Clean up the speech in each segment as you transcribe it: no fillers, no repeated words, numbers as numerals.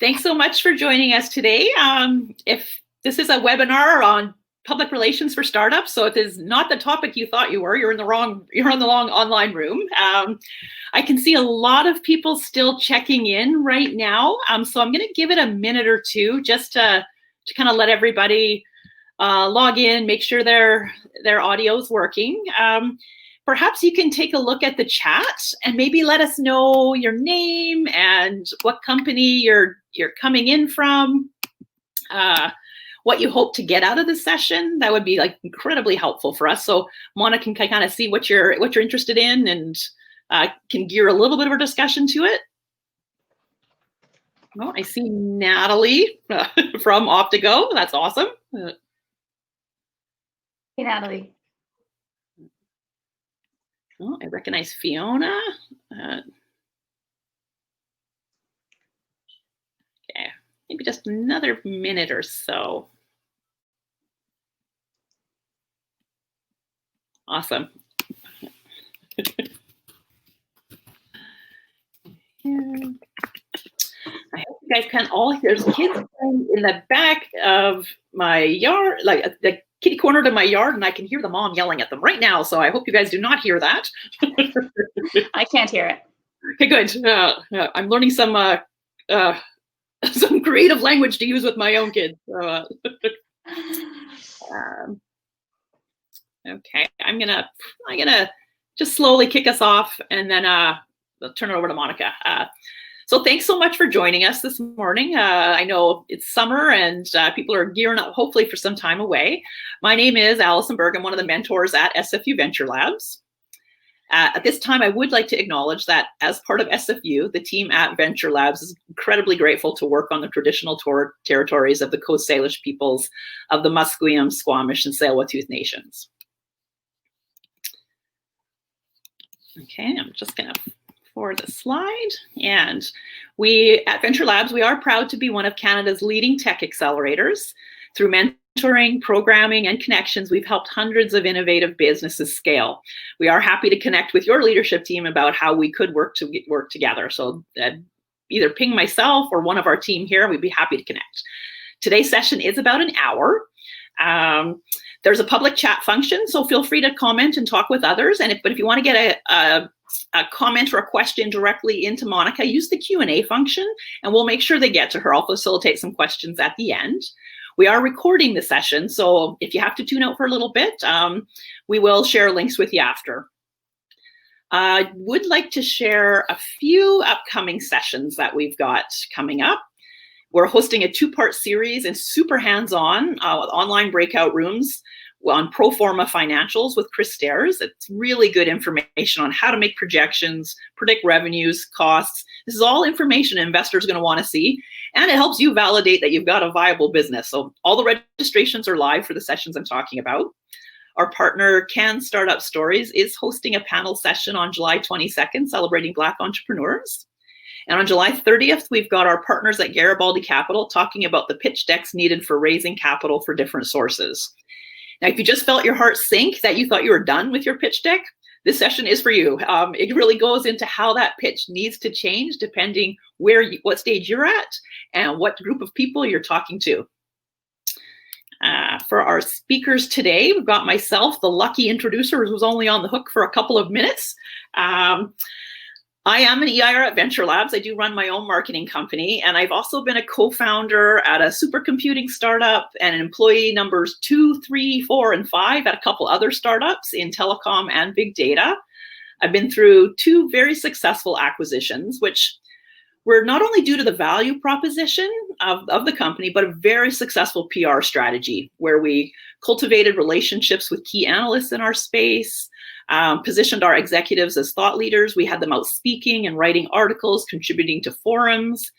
Thanks so much for joining us today. If this is a webinar on public relations for startups, so it is not the topic you thought you were, you're in the wrong online room. I can see a lot of people still checking in right now. So I'm going to give it a minute or two just to kind of let everybody log in, make sure their audio is working. Perhaps you can take a look at the chat and maybe let us know your name and what company you're coming in from, what you hope to get out of the session. That would be like incredibly helpful for us. So Monica can kind of see what you're interested in and can gear a little bit of our discussion to it. Oh, I see Natalie from Optigo. That's awesome. Hey, Natalie. Oh, I recognize Fiona. Okay, maybe just another minute or so. Awesome. I hope you guys can all hear. There's kids in the back of my yard, like the kitty corner to my yard, and I can hear the mom yelling at them right now. So I hope you guys do not hear that. I can't hear it. Okay, good. I'm learning some creative language to use with my own kids. So, okay, I'm gonna just slowly kick us off, and then I'll turn it over to Monica. So thanks so much for joining us this morning. I know it's summer and people are gearing up hopefully for some time away. My name is Allison Berg. I'm one of the mentors at SFU VentureLabs. At this time, I would like to acknowledge that as part of SFU, the team at VentureLabs is incredibly grateful to work on the traditional territories of the Coast Salish peoples of the Musqueam, Squamish, and Tsleil-Waututh nations. Okay, I'm just gonna forward the slide. And we at VentureLabs, we are proud to be one of Canada's leading tech accelerators. Through mentoring, programming, and connections, we've helped hundreds of innovative businesses scale. We are happy to connect with your leadership team about how we could work together. So either ping myself or one of our team here, we'd be happy to connect. Today's session is about an hour. There's a public chat function, so feel free to comment and talk with others. But if you want to get a comment or a question directly into Monica, use the Q&A function, and we'll make sure they get to her. I'll facilitate some questions at the end. We are recording the session, so if you have to tune out for a little bit, we will share links with you after. I would like to share a few upcoming sessions that we've got coming up. We're hosting a two-part series and super hands-on with online breakout rooms on pro forma financials with Chris Stairs. It's really good information on how to make projections, predict revenues, costs. This is all information investors are going to want to see, and it helps you validate that you've got a viable business. So all the registrations are live for the sessions I'm talking about. Our partner, Can Startup Stories, is hosting a panel session on July 22nd, celebrating Black entrepreneurs. And on July 30th, we've got our partners at Garibaldi Capital talking about the pitch decks needed for raising capital for different sources. Now, if you just felt your heart sink that you thought you were done with your pitch deck, this session is for you. It really goes into how that pitch needs to change depending what stage you're at and what group of people you're talking to. For our speakers today, we've got myself, the lucky introducer who was only on the hook for a couple of minutes. I am an EIR at VentureLabs. I do run my own marketing company, and I've also been a co-founder at a supercomputing startup and employee numbers 2, 3, 4, and 5 at a couple other startups in telecom and big data. I've been through 2 very successful acquisitions, which were not only due to the value proposition of the company, but a very successful PR strategy where we cultivated relationships with key analysts in our space, positioned our executives as thought leaders. We had them out speaking and writing articles, contributing to forums.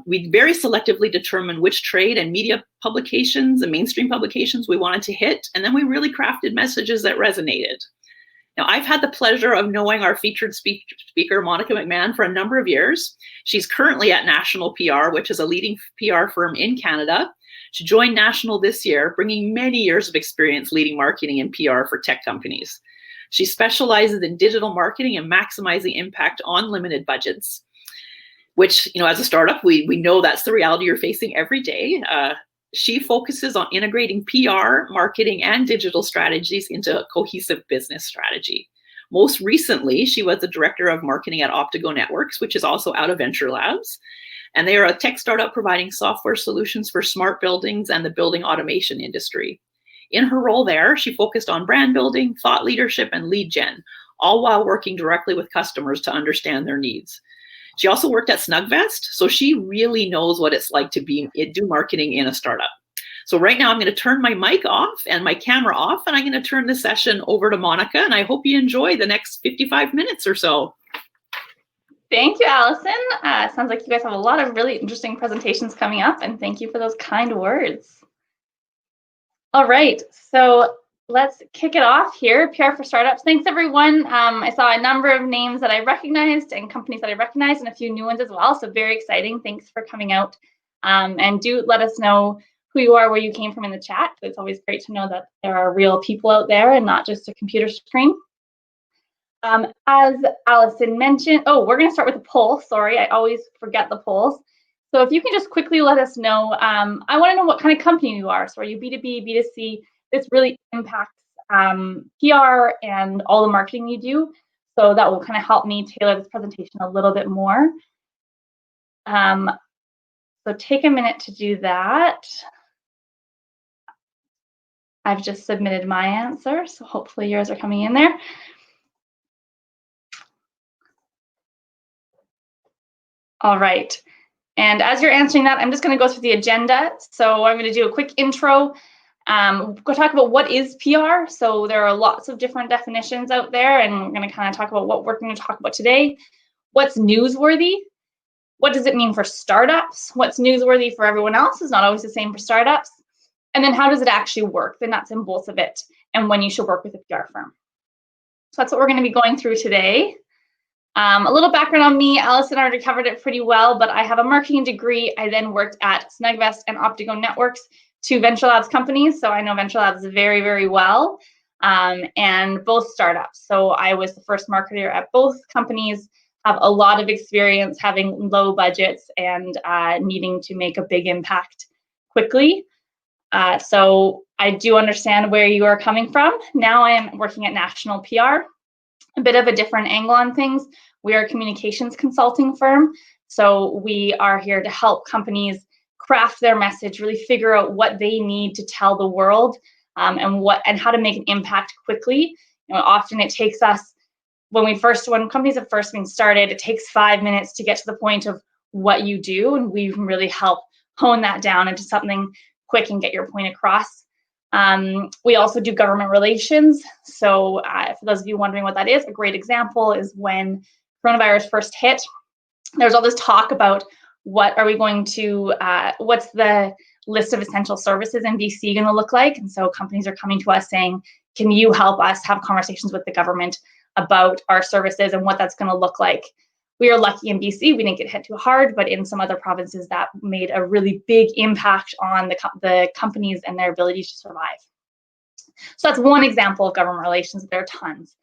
We very selectively determined which trade and media publications and mainstream publications we wanted to hit. And then we really crafted messages that resonated. Now, I've had the pleasure of knowing our featured speaker, Monica McMcahen, for a number of years. She's currently at National PR, which is a leading PR firm in Canada. She joined National this year, bringing many years of experience leading marketing and PR for tech companies. She specializes in digital marketing and maximizing impact on limited budgets. which, as a startup, we know that's the reality you're facing every day. She focuses on integrating PR, marketing, and digital strategies into a cohesive business strategy. Most recently, she was the director of marketing at Optigo Networks, which is also out of VentureLabs. And they are a tech startup providing software solutions for smart buildings and the building automation industry. In her role there, she focused on brand building, thought leadership, and lead gen, all while working directly with customers to understand their needs. She also worked at SnugVest, so she really knows what it's like to do marketing in a startup. So right now I'm going to turn my mic off and my camera off, and I'm going to turn the session over to Monica, and I hope you enjoy the next 55 minutes or so. Thank you, Allison. Sounds like you guys have a lot of really interesting presentations coming up, and thank you for those kind words. All right, so let's kick it off here. PR for startups. Thanks, everyone. I saw a number of names that I recognized and companies that I recognized and a few new ones as well, so very exciting. Thanks for coming out. And do let us know who you are, where you came from in the chat. It's always great to know that there are real people out there and not just a computer screen. As Allison mentioned, we're going to start with the poll. Sorry, I always forget the polls. So if you can just quickly let us know, I want to know what kind of company you are. So are you B2B, B2C? This really impacts PR and all the marketing you do. So that will kind of help me tailor this presentation a little bit more. So take a minute to do that. I've just submitted my answer, so hopefully yours are coming in there. All right, and as you're answering that, I'm just going to go through the agenda. So I'm going to do a quick intro. Go talk about what is PR. So there are lots of different definitions out there, and we're going to kind of talk about what we're going to talk about today. What's newsworthy? What does it mean for startups? What's newsworthy for everyone else is not always the same for startups. And then how does it actually work, the nuts and bolts of it, and when you should work with a PR firm. So that's what we're going to be going through today. A little background on me. Allison already covered it pretty well, but I have a marketing degree. I then worked at SnugVest and Optigo Networks, two VentureLabs companies. So I know VentureLabs very, very well, and both startups. So I was the first marketer at both companies, have a lot of experience having low budgets and needing to make a big impact quickly. So I do understand where you are coming from. Now I am working at National PR, a bit of a different angle on things. We are a communications consulting firm. So we are here to help companies craft their message, really figure out what they need to tell the world, and how to make an impact quickly. Often it takes us, when companies have first been started, it takes 5 minutes to get to the point of what you do, and we can really help hone that down into something quick and get your point across. We also do government relations. So for those of you wondering what that is, a great example is when coronavirus first hit, there's all this talk about what's the list of essential services in BC going to look like? And so companies are coming to us saying, can you help us have conversations with the government about our services and what that's going to look like? We are lucky in BC, we didn't get hit too hard, but in some other provinces that made a really big impact on the companies and their ability to survive. So that's one example of government relations. There are tons.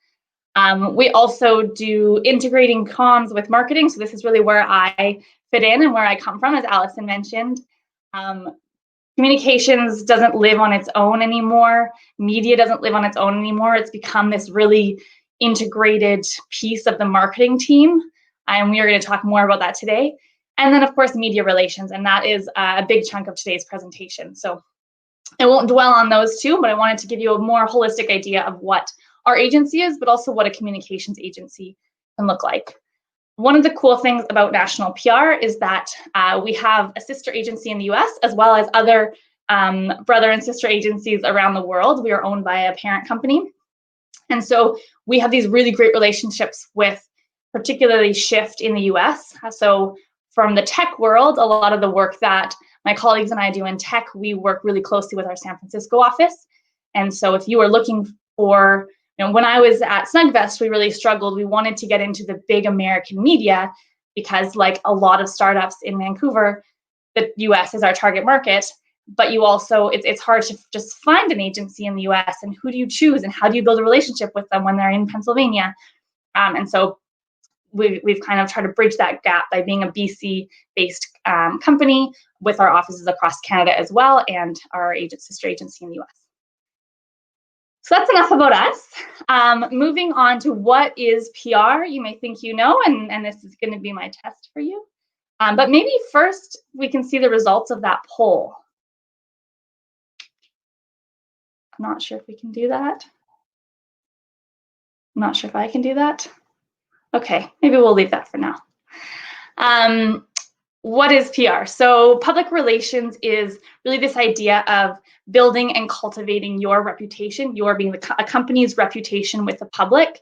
We also do integrating comms with marketing. So this is really where I fit in and where I come from, as Allison mentioned. Communications doesn't live on its own anymore. Media doesn't live on its own anymore. It's become this really integrated piece of the marketing team. And we are going to talk more about that today. And then, of course, media relations. And that is a big chunk of today's presentation. So I won't dwell on those two, but I wanted to give you a more holistic idea of what our agency is, but also what a communications agency can look like. One of the cool things about National PR is that we have a sister agency in the US, as well as other brother and sister agencies around the world. We are owned by a parent company. And so we have these really great relationships with particularly Shift in the US. So from the tech world, a lot of the work that my colleagues and I do in tech, we work really closely with our San Francisco office. And so if you are looking for, when I was at SnugVest, we really struggled. We wanted to get into the big American media because, like a lot of startups in Vancouver, the US is our target market. But you also, it's hard to just find an agency in the US, and who do you choose and how do you build a relationship with them when they're in Pennsylvania? And so we've kind of tried to bridge that gap by being a BC-based company with our offices across Canada as well, and our sister agency in the US. So that's enough about us. Moving on to what is PR. You may think you know, and this is going to be my test for you. But maybe first we can see the results of that poll. I'm not sure if we can do that. I'm not sure if I can do that. Okay, maybe we'll leave that for now. What is PR? So public relations is really this idea of building and cultivating your reputation, your being a company's reputation with the public,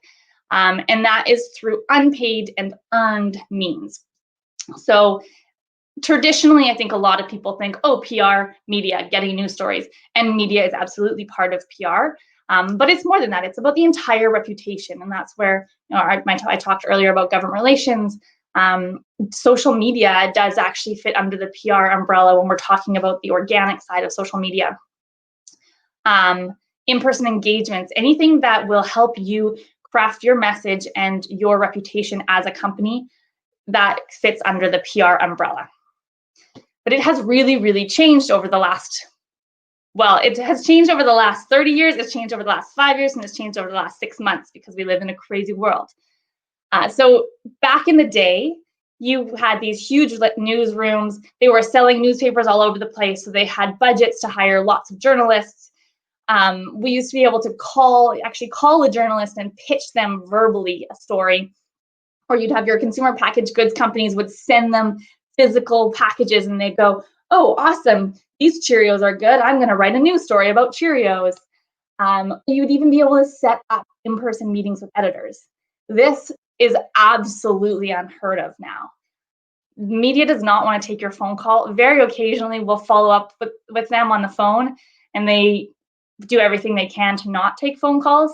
and that is through unpaid and earned means. So traditionally, I think a lot of people think, oh, PR, media, getting news stories, and media is absolutely part of PR. But it's more than that. It's about the entire reputation, and that's where I talked earlier about government relations. Social media does actually fit under the PR umbrella when we're talking about the organic side of social media. In-person engagements, anything that will help you craft your message and your reputation as a company, that fits under the PR umbrella. But it has really, really changed over the last, well, it has changed over the last 30 years, it's changed over the last 5 years, and it's changed over the last 6 months because we live in a crazy world. So back in the day, you had these huge newsrooms. They were selling newspapers all over the place, so they had budgets to hire lots of journalists. We used to be able to actually call a journalist and pitch them verbally a story. Or you'd have your consumer packaged goods companies would send them physical packages, and they'd go, oh, awesome, these Cheerios are good. I'm going to write a news story about Cheerios. You would even be able to set up in-person meetings with editors. This is absolutely unheard of now. Media does not want to take your phone call. Very occasionally, we'll follow up with them on the phone, and they do everything they can to not take phone calls.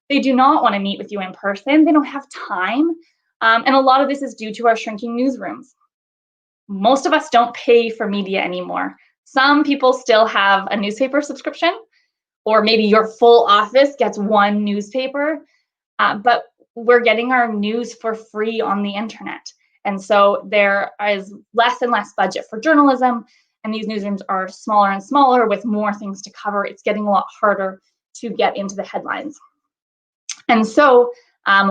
They do not want to meet with you in person. They don't have time. And a lot of this is due to our shrinking newsrooms. Most of us don't pay for media anymore. Some people still have a newspaper subscription, or maybe your full office gets one newspaper, but we're getting our news for free on the internet. And so there is less and less budget for journalism, and these newsrooms are smaller and smaller with more things to cover. It's getting a lot harder to get into the headlines. And so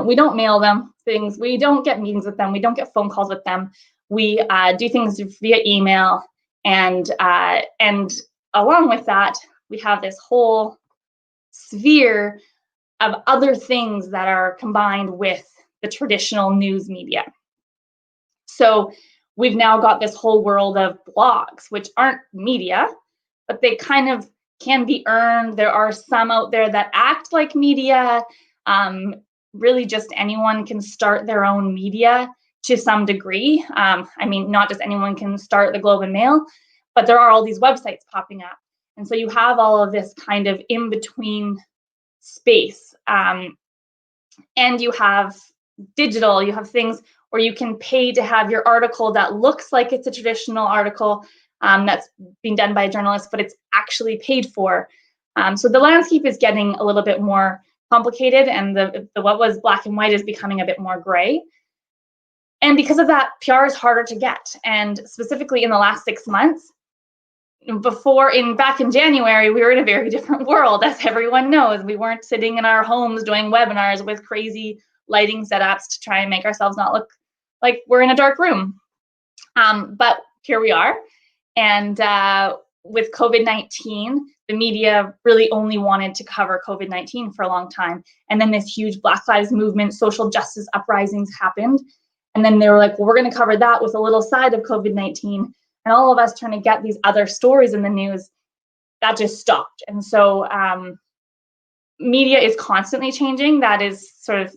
we don't mail them things. We don't get meetings with them. We don't get phone calls with them. We do things via email. And along with that, we have this whole sphere of other things that are combined with the traditional news media. So we've now got this whole world of blogs, which aren't media, but they kind of can be earned. There are some out there that act like media. Really just anyone can start their own media to some degree. I mean, not just anyone can start the Globe and Mail, but there are all these websites popping up. And so you have all of this kind of in-between space. And you have digital, you have things where you can pay to have your article that looks like it's a traditional article that's being done by a journalist, but it's actually paid for. So the landscape is getting a little bit more complicated, and the what was black and white is becoming a bit more gray. And because of that, PR is harder to get. And specifically in the last 6 months, back in January, we were in a very different world, as everyone knows. We weren't sitting in our homes doing webinars with crazy lighting setups to try and make ourselves not look like we're in a dark room. But here we are. And with COVID-19, the media really only wanted to cover COVID-19 for a long time. And then this huge Black Lives Movement, social justice uprisings happened. And then they were like, well, we're going to cover that with a little side of COVID-19. And all of us trying to get these other stories in the news, that just stopped. And so media is constantly changing. That is sort of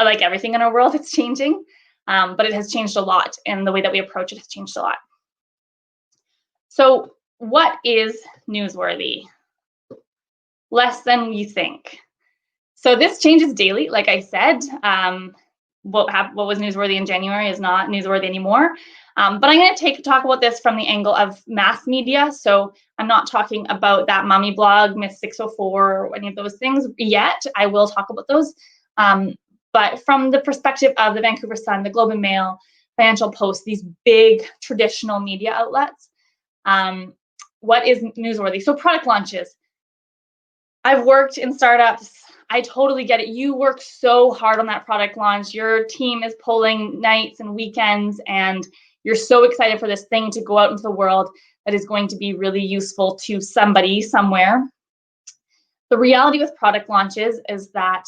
like everything in our world, it's changing. But it has changed a lot, and the way that we approach it has changed a lot. So what is newsworthy? Less than you think. So this changes daily. Like I said, what was newsworthy in January is not newsworthy anymore. But I'm going to talk about this from the angle of mass media. So I'm not talking about that mommy blog, Miss 604, or any of those things yet. I will talk about those. But from the perspective of the Vancouver Sun, the Globe and Mail, Financial Post, these big traditional media outlets, what is newsworthy? So product launches. I've worked in startups. I totally get it. You work so hard on that product launch. Your team is pulling nights and weekends, and you're so excited for this thing to go out into the world that is going to be really useful to somebody somewhere. The reality with product launches is that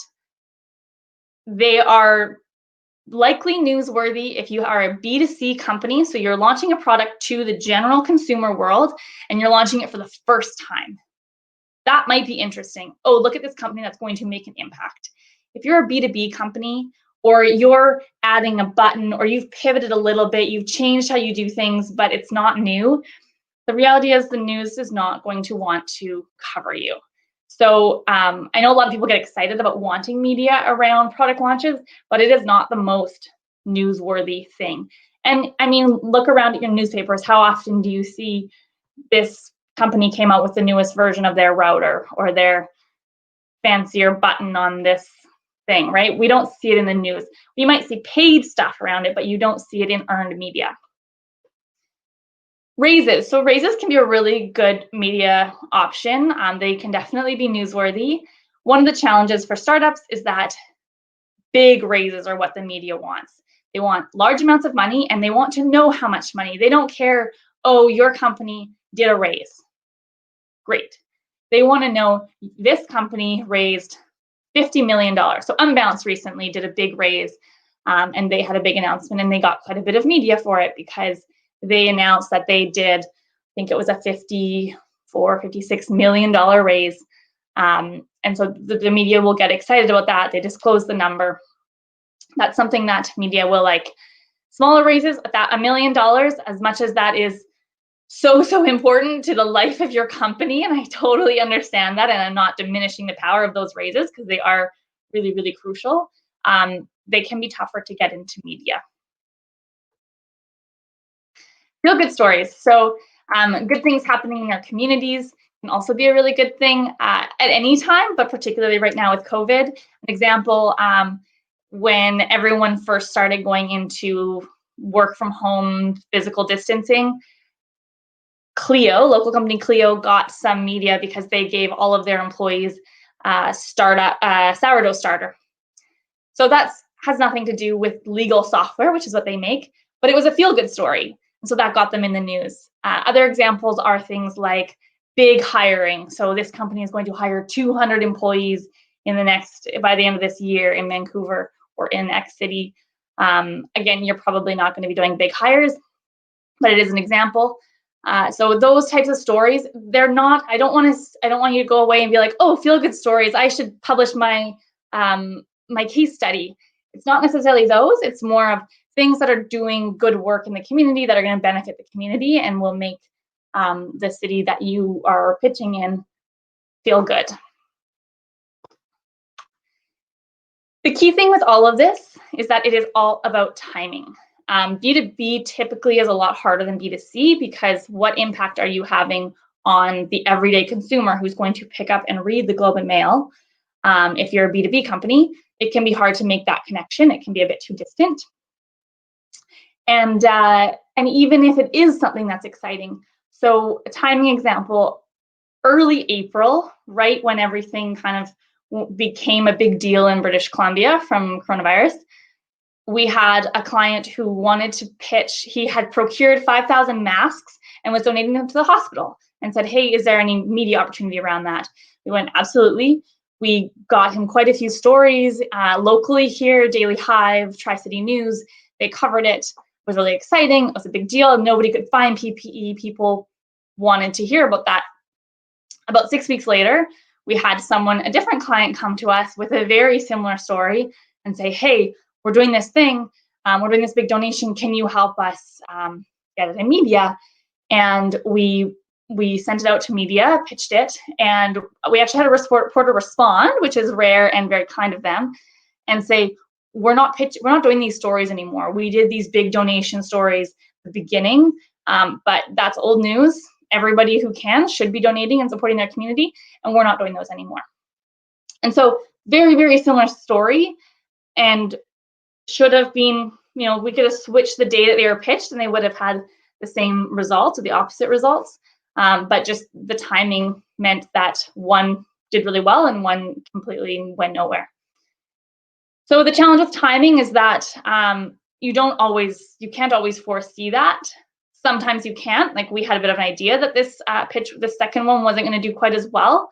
they are likely newsworthy if you are a B2C company. So you're launching a product to the general consumer world and you're launching it for the first time. That might be interesting. Oh, look at this company that's going to make an impact. If you're a B2B company, or you're adding a button, or you've pivoted a little bit, you've changed how you do things, but it's not new, the reality is the news is not going to want to cover you. So I know a lot of people get excited about wanting media around product launches, but it is not the most newsworthy thing. And I mean, look around at your newspapers. How often do you see this company came out with the newest version of their router or their fancier button on this thing, right? We don't see it in the news. We might see paid stuff around it, but you don't see it in earned media. Raises. So raises can be a really good media option. They can definitely be newsworthy. One of the challenges for startups is that big raises are what the media wants. They want large amounts of money and they want to know how much money. They don't care, oh, your company did a raise. Great. They want to know this company raised $50 million. So Unbounce recently did a big raise and they had a big announcement and they got quite a bit of media for it because they announced that they did, I think it was a $56 million raise. And so the media will get excited about that. They disclose the number. That's something that media will like. Smaller raises, $1 million, as much as that is so important to the life of your company, and I totally understand that, and I'm not diminishing the power of those raises because they are really, really crucial. They can be tougher to get into media. Feel good stories. So good things happening in our communities can also be a really good thing at any time, but particularly right now with COVID. An example, when everyone first started going into work from home, physical distancing, Clio, local company Clio, got some media because they gave all of their employees sourdough starter. So that has nothing to do with legal software, which is what they make, but it was a feel-good story. And so that got them in the news. Other examples are things like big hiring. So this company is going to hire 200 employees by the end of this year in Vancouver or in X city. Again, you're probably not going to be doing big hires, but it is an example. So those types of stories, they're not, I don't want you to go away and be like, oh, feel good stories, I should publish my my case study. It's not necessarily those, it's more of things that are doing good work in the community that are going to benefit the community and will make the city that you are pitching in feel good. The key thing with all of this is that it is all about timing. B2B typically is a lot harder than B2C because what impact are you having on the everyday consumer who's going to pick up and read the Globe and Mail? If you're a B2B company, it can be hard to make that connection. It can be a bit too distant. And even if it is something that's exciting, so a timing example, early April, right when everything kind of became a big deal in British Columbia from coronavirus, we had a client who wanted to pitch. He had procured 5,000 masks and was donating them to the hospital and said, hey, is there any media opportunity around that? We went, absolutely. We got him quite a few stories locally here, Daily Hive, Tri-City News. They covered it. It was really exciting. It was a big deal. Nobody could find PPE. People wanted to hear about that. About 6 weeks later, we had a different client come to us with a very similar story and say, hey, we're doing this thing, we're doing this big donation, can you help us get it in media? And we sent it out to media, pitched it, and we actually had a reporter respond, which is rare and very kind of them, and say, we're not doing these stories anymore. We did these big donation stories at the beginning, but that's old news. Everybody who can should be donating and supporting their community, and we're not doing those anymore. And so very, very similar story. and should have been, we could have switched the day that they were pitched and they would have had the same results or the opposite results. But just the timing meant that one did really well and one completely went nowhere. So the challenge with timing is that you can't always foresee that. Sometimes you can't. Like, we had a bit of an idea that this the second one wasn't going to do quite as well.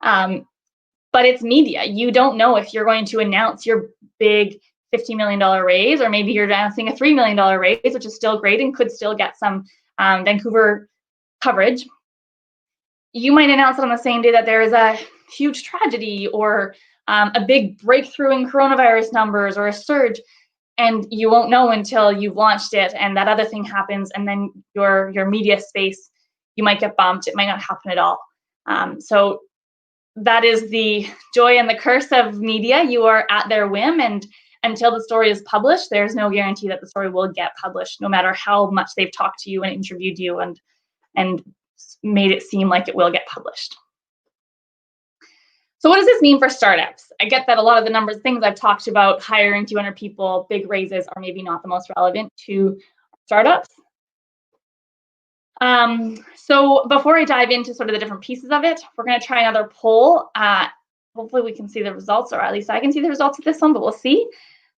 But it's media. You don't know if you're going to announce your big $50 million raise, or maybe you're announcing a $3 million raise, which is still great and could still get some Vancouver coverage. You might announce it on the same day that there is a huge tragedy or a big breakthrough in coronavirus numbers or a surge, and you won't know until you've launched it and that other thing happens, and then your media space, you might get bumped. It might not happen at all. So that is the joy and the curse of media. You are at their whim, and until the story is published, there's no guarantee that the story will get published, no matter how much they've talked to you and interviewed you and made it seem like it will get published. So what does this mean for startups? I get that a lot of the things I've talked about, hiring 200 people, big raises, are maybe not the most relevant to startups. So before I dive into sort of the different pieces of it, we're going to try another poll. Hopefully we can see the results, or at least I can see the results of this one, but we'll see.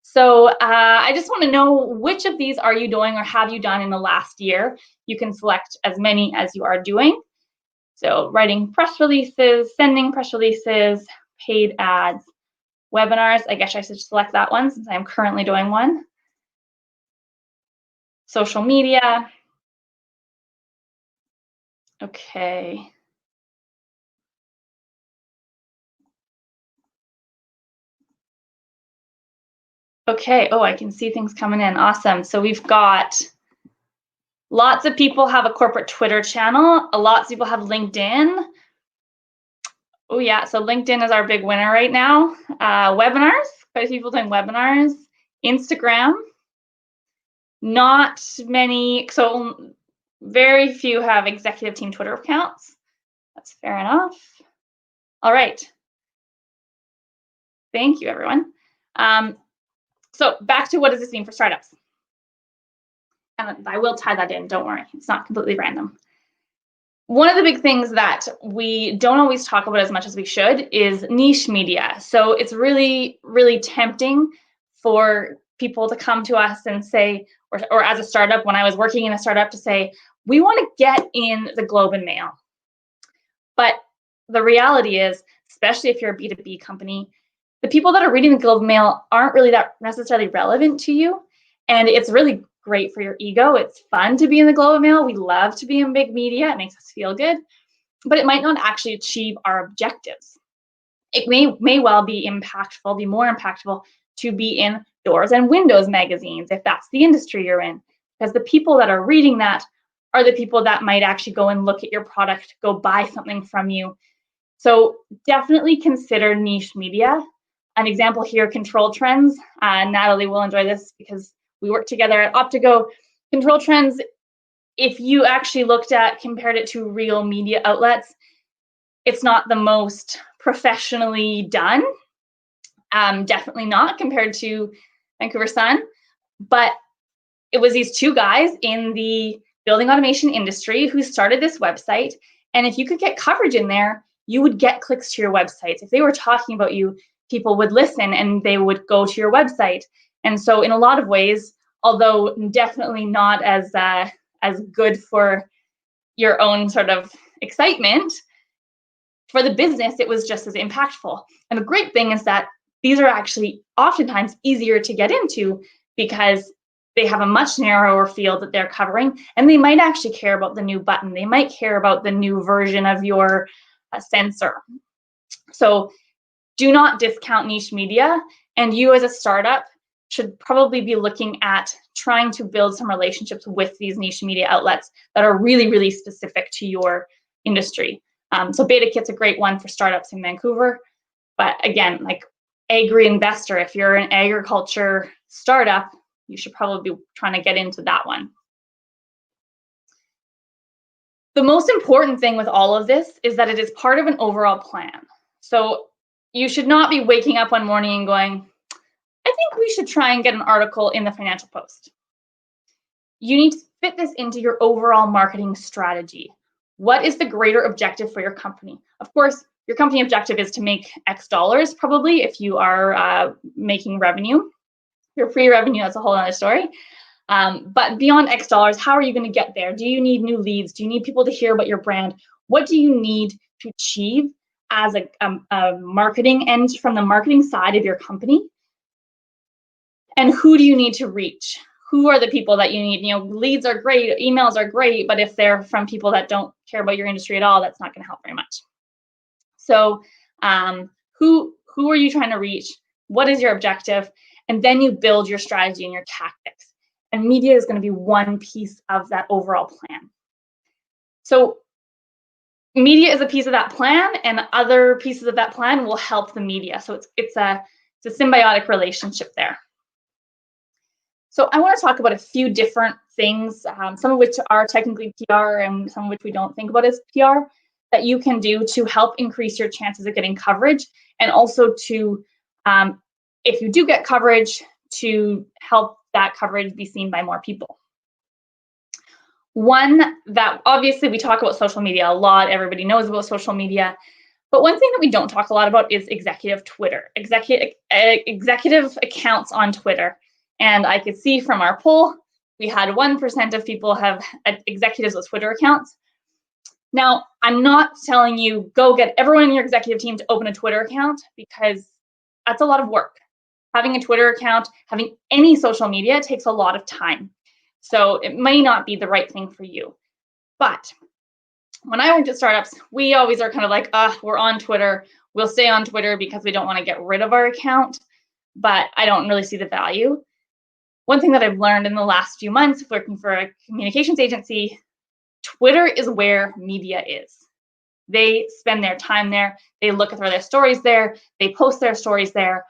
So I just want to know, which of these are you doing or have you done in the last year? You can select as many as you are doing. So writing press releases, sending press releases, paid ads, webinars. I guess I should select that one since I'm currently doing one. Social media. Okay. Okay, oh, I can see things coming in. Awesome. So we've got lots of people have a corporate Twitter channel. Lots of people have LinkedIn. Oh yeah, so LinkedIn is our big winner right now. Webinars, quite a few people doing webinars. Instagram, not many, so very few have executive team Twitter accounts. That's fair enough. All right. Thank you, everyone. So back to, what does this mean for startups? And I will tie that in, don't worry, it's not completely random. One of the big things that we don't always talk about as much as we should is niche media. So it's really, really tempting for people to come to us and say, or as a startup, when I was working in a startup, to say, we want to get in the Globe and Mail. But the reality is, especially if you're a B2B company, the people that are reading the Globe and Mail aren't really that necessarily relevant to you. And it's really great for your ego. It's fun to be in the Globe and Mail. We love to be in big media. It makes us feel good. But it might not actually achieve our objectives. It may well be impactful, be more impactful to be in Doors and Windows magazines, if that's the industry you're in. Because the people that are reading that are the people that might actually go and look at your product, go buy something from you. So definitely consider niche media. An example here, Control Trends. Natalie will enjoy this because we work together at Optigo. Control Trends, if you actually compared it to real media outlets, it's not the most professionally done. Definitely not compared to Vancouver Sun, but it was these two guys in the building automation industry who started this website. And if you could get coverage in there, you would get clicks to your websites. If they were talking about you, people would listen and they would go to your website. And so in a lot of ways, although definitely not as good for your own sort of excitement, for the business, it was just as impactful. And the great thing is that these are actually oftentimes easier to get into because they have a much narrower field that they're covering, and they might actually care about the new button. They might care about the new version of your sensor. So do not discount niche media, and you as a startup should probably be looking at trying to build some relationships with these niche media outlets that are really, really specific to your industry. So BetaKit's a great one for startups in Vancouver. But again, like Agri-Investor, if you're an agriculture startup, you should probably be trying to get into that one. The most important thing with all of this is that it is part of an overall plan. So you should not be waking up one morning and going, I think think we should try and get an article in the Financial Post. You need to fit this into your overall marketing strategy. What is the greater objective for your company? Of course, your company objective is to make X dollars, probably, if you are making revenue. Your pre-revenue, that's a whole other story. But beyond X dollars, how are you going to get there? Do you need new leads? Do you need people to hear about your brand? What do you need to achieve as a marketing end from the marketing side of your company? And who do you need to reach? Who are the people that you need? You know, leads are great, emails are great, but if they're from people that don't care about your industry at all, that's not going to help very much. So who are you trying to reach? What is your objective? And then you build your strategy and your tactics. And media is going to be one piece of that overall plan. So media is a piece of that plan, and other pieces of that plan will help the media. So it's a symbiotic relationship there. So I want to talk about a few different things, some of which are technically PR and some of which we don't think about as PR, that you can do to help increase your chances of getting coverage, and also to, if you do get coverage, to help that coverage be seen by more people. One that obviously we talk about social media a lot, everybody knows about social media, but one thing that we don't talk a lot about is executive Twitter, executive accounts on Twitter. And I could see from our poll, we had 1% of people have executives with Twitter accounts. Now, I'm not telling you go get everyone in your executive team to open a Twitter account, because that's a lot of work. Having a Twitter account, having any social media takes a lot of time. So it may not be the right thing for you. But when I worked at startups, we always are kind of like, we're on Twitter. We'll stay on Twitter because we don't want to get rid of our account. But I don't really see the value. One thing that I've learned in the last few months working for a communications agency, Twitter is where media is. They spend their time there. They look at their stories there. They post their stories there.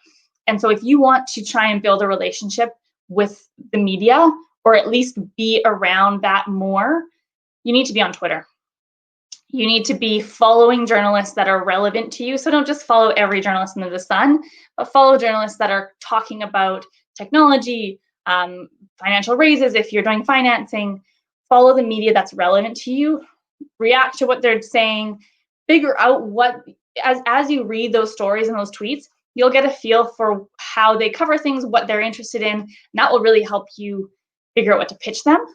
And so if you want to try and build a relationship with the media, or at least be around that more, you need to be on Twitter. You need to be following journalists that are relevant to you. So don't just follow every journalist under the sun, but follow journalists that are talking about technology, financial raises if you're doing financing. Follow the media that's relevant to you. React to what they're saying. Figure out what, as you read those stories and those tweets, you'll get a feel for how they cover things, what they're interested in. And that will really help you figure out what to pitch them.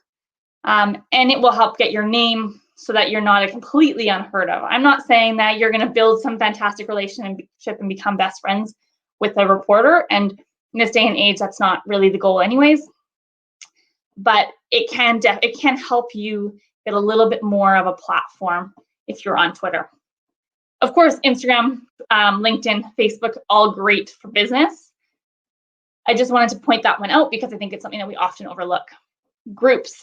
And it will help get your name so that you're not completely unheard of. I'm not saying that you're going to build some fantastic relationship and become best friends with a reporter. And in this day and age, that's not really the goal anyways. But it can help you get a little bit more of a platform if you're on Twitter. Of course, Instagram, LinkedIn, Facebook, all great for business. I just wanted to point that one out because I think it's something that we often overlook. Groups.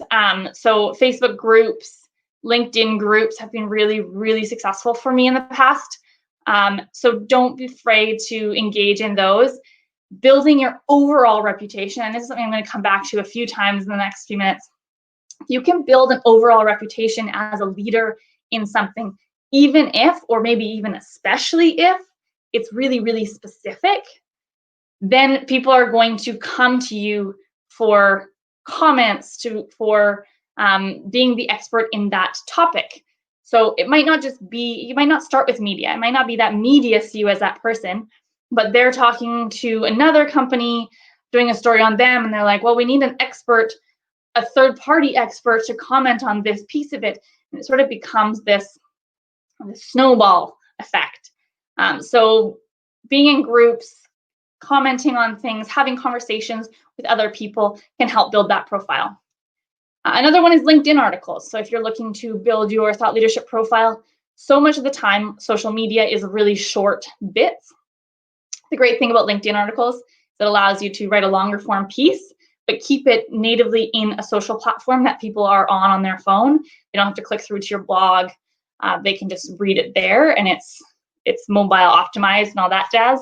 So Facebook groups, LinkedIn groups have been really, really successful for me in the past. So don't be afraid to engage in those. Building your overall reputation, and this is something I'm going to come back to a few times in the next few minutes. You can build an overall reputation as a leader in something, even if, or maybe even especially if, it's really, really specific. Then people are going to come to you for comments, for being the expert in that topic. So it might not just be, you might not start with media. It might not be that media see you as that person, but they're talking to another company, doing a story on them, and they're like, well, we need an expert, a third-party expert to comment on this piece of it. And it sort of becomes this snowball effect. So being in groups, commenting on things, having conversations with other people can help build that profile. Another one is LinkedIn articles. So if you're looking to build your thought leadership profile, so much of the time, social media is really short bits. The great thing about LinkedIn articles is it allows you to write a longer form piece, but keep it natively in a social platform that people are on their phone. They don't have to click through to your blog. They can just read it there, and it's mobile optimized and all that jazz.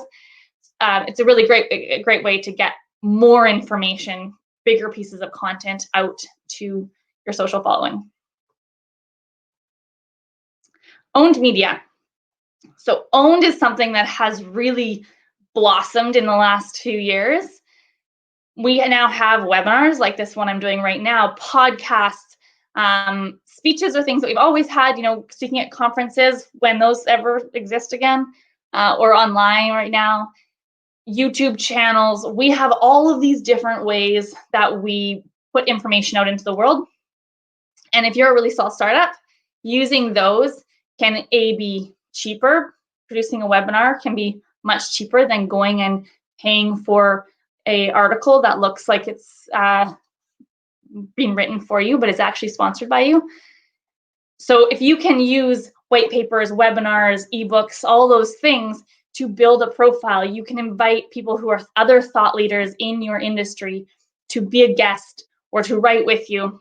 It's a really great way to get more information, bigger pieces of content out to your social following. Owned media. So owned is something that has really blossomed in the last few years. we now have webinars like this one I'm doing right now, podcasts, speeches are things that we've always had, speaking at conferences when those ever exist again, or online right now, YouTube channels. We have all of these different ways that we put information out into the world. And if you're a really small startup, using those can be cheaper. Producing a webinar can be much cheaper than going and paying for an article that looks like it's being written for you, but it's actually sponsored by you. So if you can use white papers, webinars, ebooks, all those things to build a profile, you can invite people who are other thought leaders in your industry to be a guest or to write with you.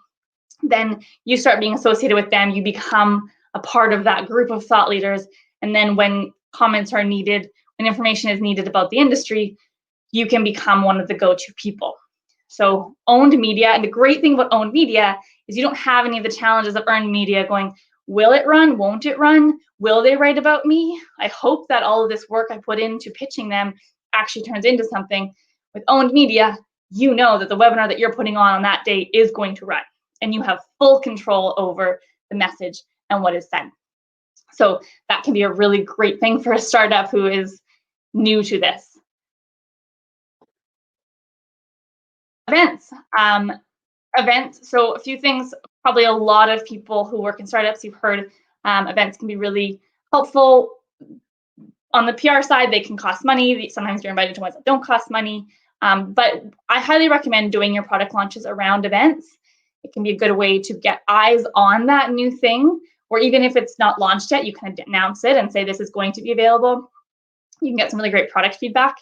Then you start being associated with them, you become a part of that group of thought leaders. And then when comments are needed, when information is needed about the industry, you can become one of the go-to people. So owned media, and the great thing about owned media is you don't have any of the challenges of earned media going, will it run, won't it run, will they write about me? I hope that all of this work I put into pitching them actually turns into something. With owned media, you know that the webinar that you're putting on that day is going to run, and you have full control over the message and what is said. So that can be a really great thing for a startup who is new to this. Events. So a few things, probably a lot of people who work in startups, you've heard events can be really helpful. On the PR side, they can cost money. Sometimes you're invited to ones that don't cost money. But I highly recommend doing your product launches around events. It can be a good way to get eyes on that new thing, or even if it's not launched yet, you can announce it and say this is going to be available. You can get some really great product feedback.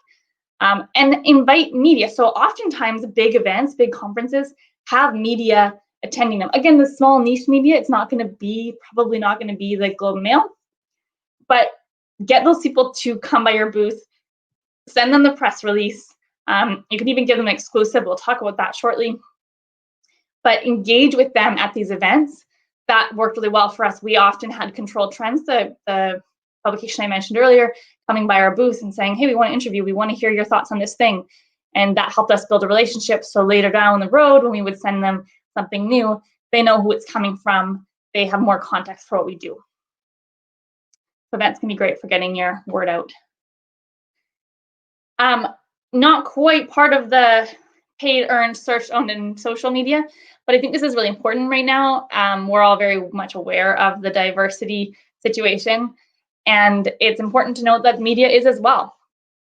And invite media. So oftentimes big events, big conferences have media attending them. Again, the small niche media, it's not going to be, probably not going to be like Globe and Mail, but get those people to come by your booth, send them the press release. You can even give them exclusive. We'll talk about that shortly. But engage with them at these events. That worked really well for us. We often had Controlled Trends, the publication I mentioned earlier, coming by our booth and saying, hey, we want to interview, we want to hear your thoughts on this thing. And that helped us build a relationship. So later down the road, when we would send them something new, they know who it's coming from. They have more context for what we do. So events can be great for getting your word out. Not quite part of the paid, earned, search, owned, and social media, but I think this is really important right now. We're all very much aware of the diversity situation. And it's important to note that media is as well.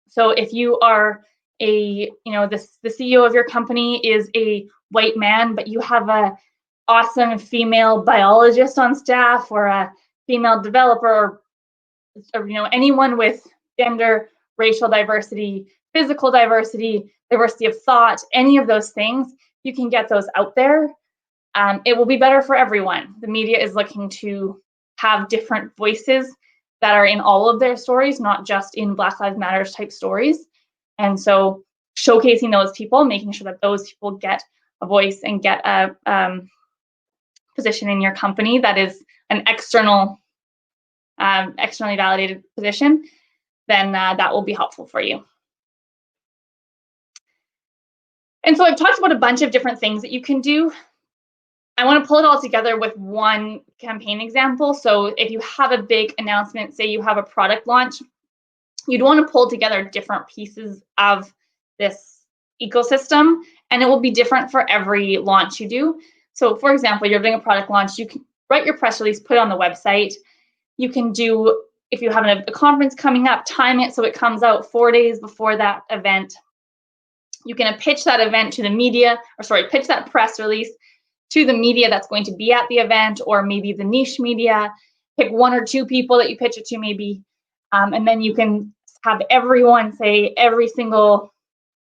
So if you are the CEO of your company is a white man, but you have a awesome female biologist on staff, or a female developer, or anyone with gender, racial diversity, physical diversity, diversity of thought, any of those things, you can get those out there. It will be better for everyone. The media is looking to have different voices that are in all of their stories, not just in Black Lives Matter type stories. And so showcasing those people, making sure that those people get a voice and get a position in your company that is an externally validated position, then that will be helpful for you. And so I've talked about a bunch of different things that you can do. I want to pull it all together with one campaign example. So if you have a big announcement, say you have a product launch, you'd want to pull together different pieces of this ecosystem, and it will be different for every launch you do. So for example, you're doing a product launch, you can write your press release, put it on the website. You can do, if you have a conference coming up, time it so it comes out 4 days before that event. You can pitch that event to the media, pitch that press release to the media that's going to be at the event, or maybe the niche media. Pick 1 or 2 people that you pitch it to maybe, and then you can have everyone say, every single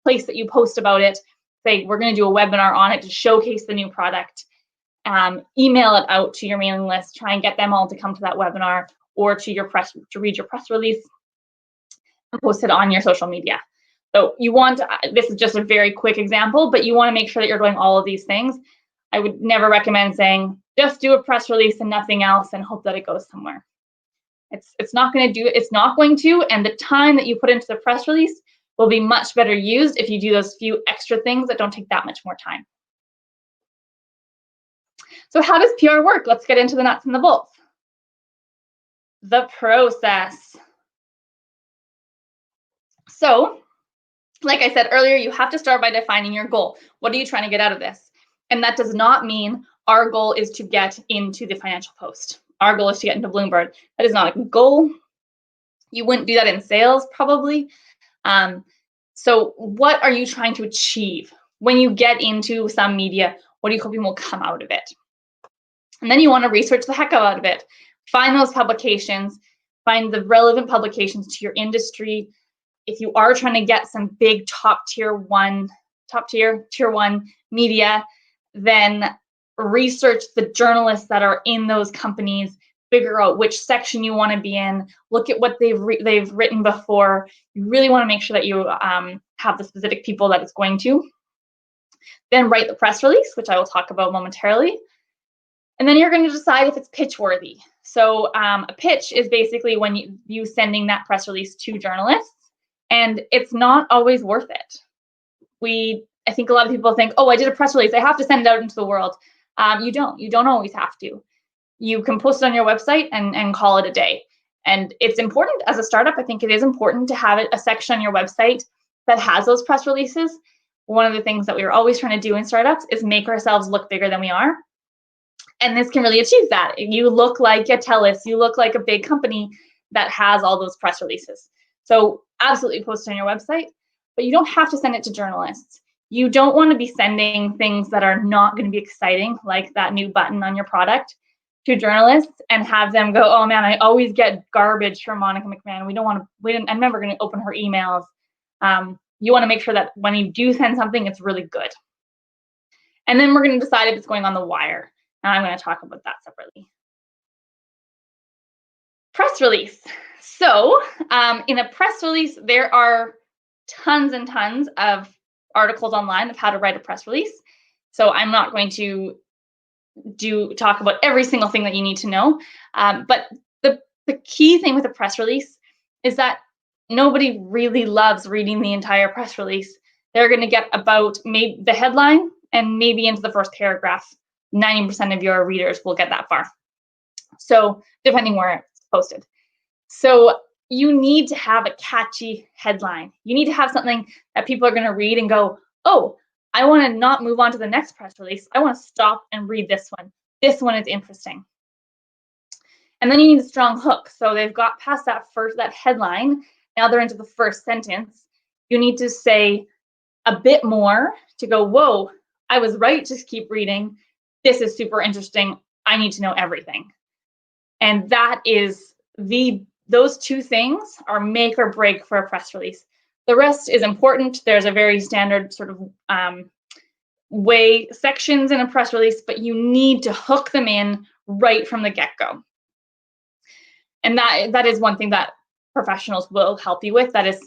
place that you post about it, say, we're going to do a webinar on it to showcase the new product. Email it out to your mailing list, try and get them all to come to that webinar, or to read your press release, and post it on your social media. So you want, this is just a very quick example, but you want to make sure that you're doing all of these things. I would never recommend saying, just do a press release and nothing else and hope that it goes somewhere. It's not going to, and the time that you put into the press release will be much better used if you do those few extra things that don't take that much more time. So how does PR work? Let's get into the nuts and the bolts. The process. So, like I said earlier, you have to start by defining your goal. What are you trying to get out of this? And that does not mean our goal is to get into the Financial Post. Our goal is to get into Bloomberg. That is not a goal. You wouldn't do that in sales, probably. So what are you trying to achieve? When you get into some media, what are you hoping will come out of it? And then you want to research the heck out of it. Find those publications, find the relevant publications to your industry. If you are trying to get some big tier one media, then research the journalists that are in those companies, figure out which section you want to be in, look at what they've written before. You really want to make sure that you have the specific people that it's going to. Then write the press release, which I will talk about momentarily. And then you're going to decide if it's pitch worthy. So a pitch is basically when you sending that press release to journalists, and it's not always worth it. I think a lot of people think, oh, I did a press release, I have to send it out into the world. You don't always have to. You can post it on your website and call it a day. And it's important as a startup. I think it is important to have a section on your website that has those press releases. One of the things that we are always trying to do in startups is make ourselves look bigger than we are. And this can really achieve that. You look like a TELUS, you look like a big company that has all those press releases. So absolutely post it on your website, but you don't have to send it to journalists. You don't want to be sending things that are not going to be exciting, like that new button on your product, to journalists and have them go, oh man, I always get garbage from Monica McMcahen. I'm never going to open her emails. You want to make sure that when you do send something, it's really good. And then we're going to decide if it's going on the wire. And I'm going to talk about that separately. Press release. So in a press release, there are tons and tons of articles online of how to write a press release. So I'm not going to talk about every single thing that you need to know. But the key thing with a press release is that nobody really loves reading the entire press release. They're going to get about maybe the headline and maybe into the first paragraph. 90% of your readers will get that far. So depending where it's posted. So you need to have a catchy headline. You need to have something that people are going to read and go, oh, I want to not move on to the next press release. I want to stop and read this one. This one is interesting. And then you need a strong hook. So they've got past that headline. Now they're into the first sentence. You need to say a bit more to go, whoa, I was right to keep reading. This is super interesting. I need to know everything. And that is those two things are make or break for a press release. The rest is important. There's a very standard sort of way sections in a press release, but you need to hook them in right from the get-go. And that is one thing that professionals will help you with. That is,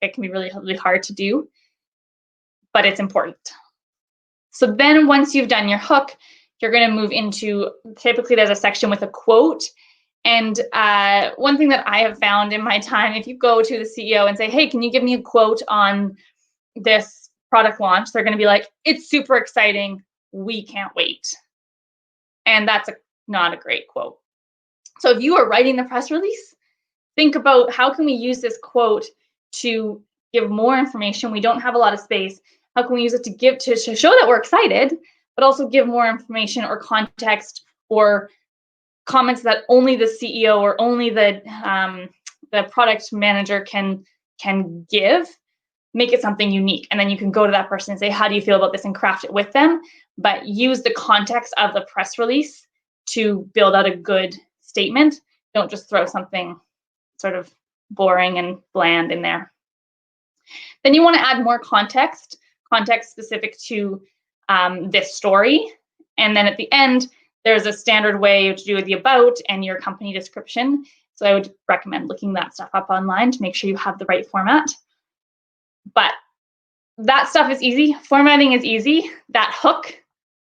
it can be really, really hard to do, but it's important. So then once you've done your hook, you're going to move into, typically there's a section with a quote. And one thing that I have found in my time, if you go to the CEO and say, hey, can you give me a quote on this product launch? They're going to be like, it's super exciting. We can't wait. And that's not a great quote. So if you are writing the press release, think about how can we use this quote to give more information. We don't have a lot of space. How can we use it to show that we're excited, but also give more information or context or comments that only the CEO or only the product manager can give, make it something unique. And then you can go to that person and say, how do you feel about this, and craft it with them, but use the context of the press release to build out a good statement. Don't just throw something sort of boring and bland in there. Then you want to add more context specific to this story. And then at the end, there's a standard way to do the about and your company description. So I would recommend looking that stuff up online to make sure you have the right format. But that stuff is easy. Formatting is easy. That hook,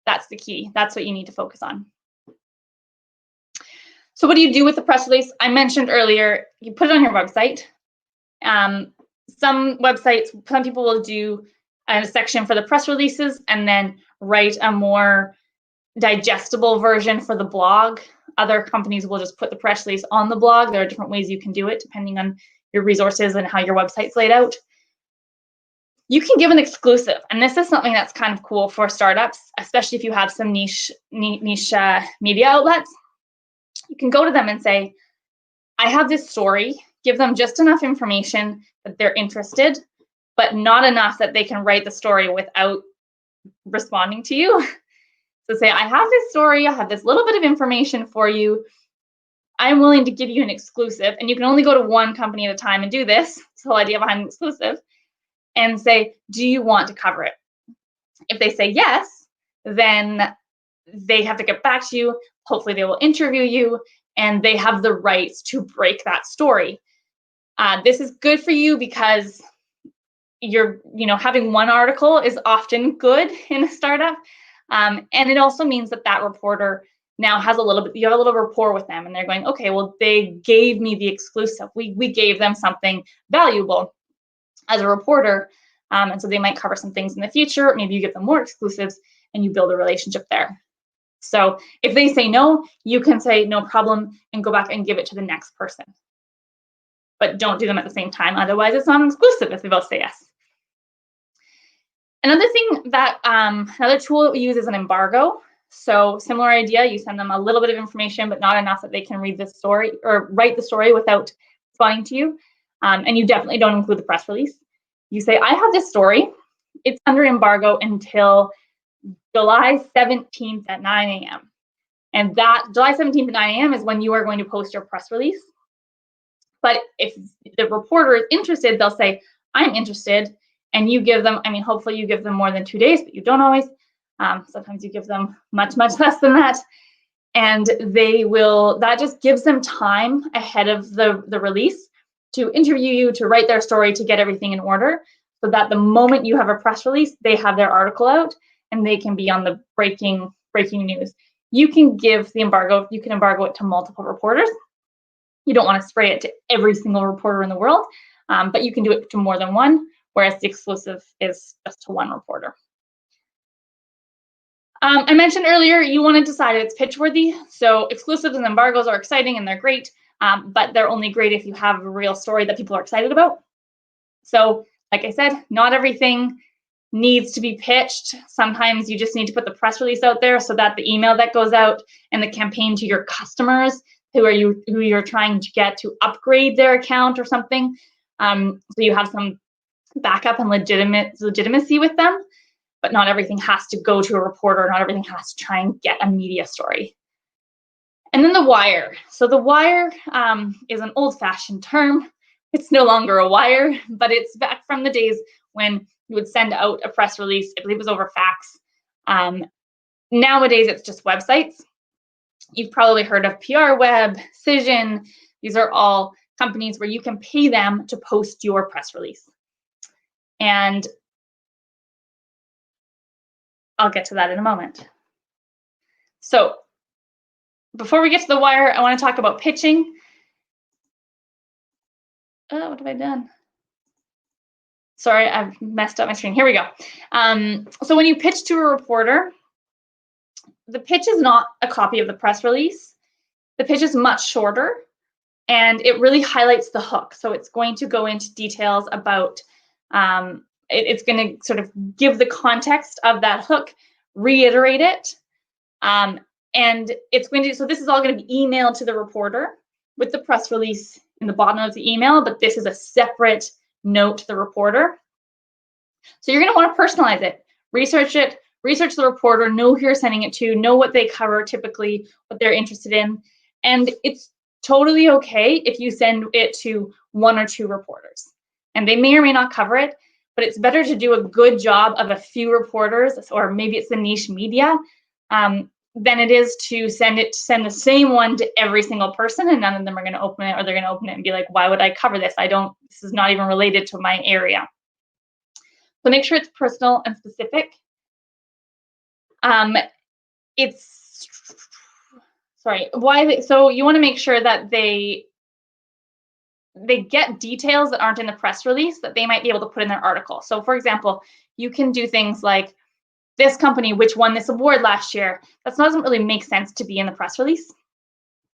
that's the key. That's what you need to focus on. So what do you do with the press release? I mentioned earlier, you put it on your website. some websites, some people will do a section for the press releases and then write a more digestible version for the blog. Other companies will just put the press release on the blog. There are different ways you can do it depending on your resources and how your website's laid out. You can give an exclusive, and this is something that's kind of cool for startups, especially if you have some niche media outlets. You can go to them and say, I have this story, give them just enough information that they're interested, but not enough that they can write the story without responding to you. So say, I have this story, I have this little bit of information for you. I'm willing to give you an exclusive, and you can only go to one company at a time and do this. It's the whole idea behind an exclusive. And say, do you want to cover it? If they say yes, then they have to get back to you. Hopefully they will interview you, and they have the rights to break that story. This is good for you because having one article is often good in a startup. And it also means that reporter now has you have a little rapport with them, and they're going, okay, well, they gave me the exclusive. We gave them something valuable as a reporter. And so they might cover some things in the future. Maybe you give them more exclusives and you build a relationship there. So if they say no, you can say no problem and go back and give it to the next person. But don't do them at the same time. Otherwise, it's not an exclusive if they both say yes. Another thing that another tool that we use is an embargo. So similar idea, you send them a little bit of information, but not enough that they can read the story or write the story without responding to you. And you definitely don't include the press release. You say, I have this story. It's under embargo until July 17th at 9 a.m. And that July 17th at 9 a.m. is when you are going to post your press release. But if the reporter is interested, they'll say, I'm interested. And you give them, hopefully you give them more than 2 days, but you don't always. Sometimes you give them much, much less than that. And that just gives them time ahead of the release to interview you, to write their story, to get everything in order, so that the moment you have a press release, they have their article out and they can be on the breaking news. You can give the embargo, you can embargo it to multiple reporters. You don't want to spray it to every single reporter in the world, but you can do it to more than one, whereas the exclusive is just to one reporter. I mentioned earlier, you want to decide if it's pitch worthy. So exclusives and embargoes are exciting and they're great, but they're only great if you have a real story that people are excited about. So like I said, not everything needs to be pitched. Sometimes you just need to put the press release out there so that the email that goes out and the campaign to your customers who you're trying to get to upgrade their account or something. So you have some backup and legitimacy with them. But not everything has to go to a reporter. Not everything has to try and get a media story. And then the wire. So the wire is an old-fashioned term. It's no longer a wire, but it's back from the days when you would send out a press release. I believe it was over fax. Nowadays, it's just websites. You've probably heard of PR Web, Cision. These are all companies where you can pay them to post your press release. And I'll get to that in a moment. So before we get to the wire, I want to talk about pitching. Oh, what have I done? Sorry, I've messed up my screen. Here we go. So when you pitch to a reporter, the pitch is not a copy of the press release. The pitch is much shorter, and it really highlights the hook. So it's going to go into details about, it's going to sort of give the context of that hook, reiterate it, and it's going to, so this is all going to be emailed to the reporter with the press release in the bottom of the email, but this is a separate note to the reporter. So you're going to want to personalize it, research the reporter, know who you're sending it to, know what they cover typically, what they're interested in. And it's totally okay if you send it to one or two reporters. And they may or may not cover it, but it's better to do a good job of a few reporters, or maybe it's the niche media, than it is to send the same one to every single person, and none of them are going to open it, or they're going to open it and be like, why would I cover this? This is not even related to my area. So make sure it's personal and specific. So you want to make sure that they get details that aren't in the press release that they might be able to put in their article. So for example, you can do things like this company, which won this award last year. That doesn't really make sense to be in the press release.